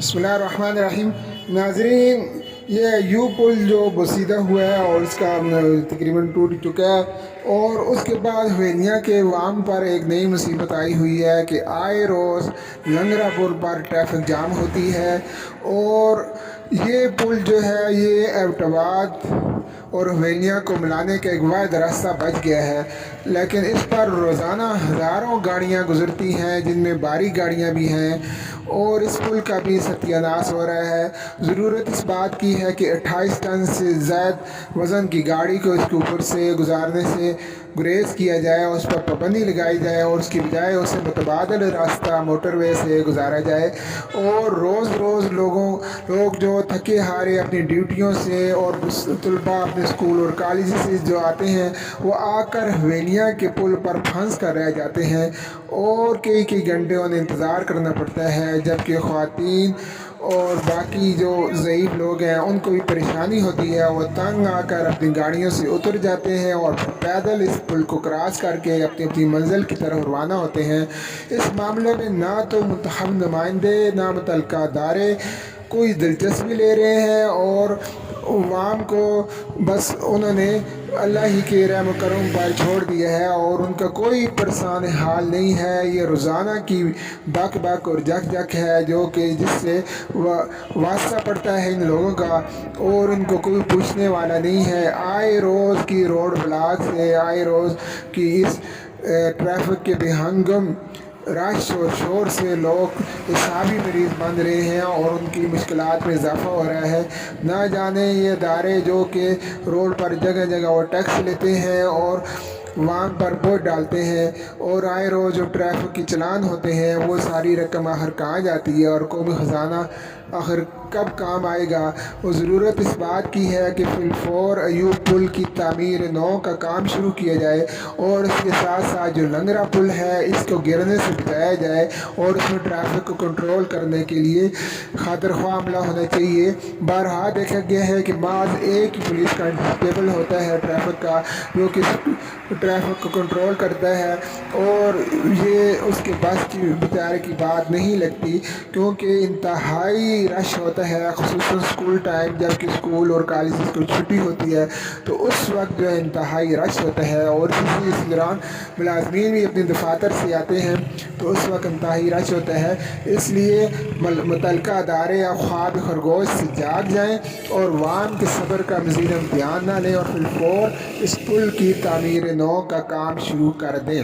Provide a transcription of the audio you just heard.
بسم اللہ الرحمن الرحیم۔ ناظرین، یہ یو پل جو بسیدہ ہوا ہے اور اس کا تقریباً ٹوٹ چکا ہے، اور اس کے بعد حویلیاں کے وام پر ایک نئی مصیبت آئی ہوئی ہے کہ آئے روز لنگرا پل پر ٹریفک جام ہوتی ہے، اور یہ پل جو ہے یہ ایبٹ آباد اور حویلیاں کو ملانے کا ایک واحد راستہ بچ گیا ہے، لیکن اس پر روزانہ ہزاروں گاڑیاں گزرتی ہیں، جن میں بھاری گاڑیاں بھی ہیں، اور اس پل کا بھی ستیہ ناش ہو رہا ہے۔ ضرورت اس بات کی ہے کہ 28 ٹن سے زائد وزن کی گاڑی کو اس کے اوپر سے گزارنے سے گریز کیا جائے، اور اس پر پابندی لگائی جائے، اور اس کی بجائے اسے متبادل راستہ موٹر وے سے گزارا جائے، اور روز روز لوگ جو تھکے ہارے اپنی ڈیوٹیوں سے، اور طلباء اپنے اسکول اور کالج سے جو آتے ہیں، وہ آ کر حویلیاں کے پل پر پھنس کر رہ جاتے ہیں، اور کئی گھنٹے انہیں انتظار کرنا پڑتا ہے، جبکہ خواتین اور باقی جو ضعیف لوگ ہیں ان کو بھی پریشانی ہوتی ہے۔ وہ تنگ آ کر اپنی گاڑیوں سے اتر جاتے ہیں اور پیدل اس پل کو کراس کر کے اپنی منزل کی طرف روانہ ہوتے ہیں۔ اس معاملے میں نہ تو منتخب نمائندے نہ متعلقہ ادارے کوئی دلچسپی لے رہے ہیں، اور عوام کو بس انہوں نے اللہ ہی کے رحم و کرم پر چھوڑ دیا ہے، اور ان کا کوئی پرسان حال نہیں ہے۔ یہ روزانہ کی بک بک اور جک جک ہے، جو کہ جس سے واسطہ پڑتا ہے ان لوگوں کا، اور ان کو کوئی پوچھنے والا نہیں ہے۔ آئے روز کی روڈ بلاک سے، آئے روز کی اس ٹریفک کے بے ہنگم رش اور شور سے لوگ اعصابی مریض بن رہے ہیں، اور ان کی مشکلات میں اضافہ ہو رہا ہے۔ نہ جانے یہ ادارے جو کہ روڈ پر جگہ جگہ وہ ٹیکس لیتے ہیں اور وہاں پر بوجھ ڈالتے ہیں، اور آئے روز جو ٹریفک کی چلان ہوتے ہیں، وہ ساری رقم آخر کہاں جاتی ہے، اور قومی خزانہ آخر کب کام آئے گا۔ وہ ضرورت اس بات کی ہے کہ فی الفور ایوب پل کی تعمیر نو کا کام شروع کیا جائے، اور اس کے ساتھ ساتھ جو لنگرا پل ہے اس کو گرنے سے بچایا جائے، اور اس میں ٹریفک کو کنٹرول کرنے کے لیے خاطر خواہ عملہ ہونا چاہیے۔ بارہا دیکھا گیا ہے کہ بعض ایک ہی پولیس کانسٹیبل ہوتا ہے ٹریفک کا، جو کہ ٹریفک کو کنٹرول کرتا ہے، اور یہ اس کے بس کی بیچارے کی بات نہیں لگتی، کیونکہ انتہائی رش ہوتا ہے، خصوصاً اسکول ٹائم، جب کہ اسکول اور کالج کو چھٹی ہوتی ہے تو اس وقت جو ہے انتہائی رش ہوتا ہے، اور اس دوران ملازمین بھی اپنے دفاتر سے آتے ہیں تو اس وقت انتہائی رش ہوتا ہے۔ اس لیے متعلقہ ادارے یا خواب خرگوش سے جاگ جائیں، اور عوام کے صبر کا مزید امتحان نہ لیں، اور فی الفور اس پل کی تعمیر نو کا کام شروع کر دیں۔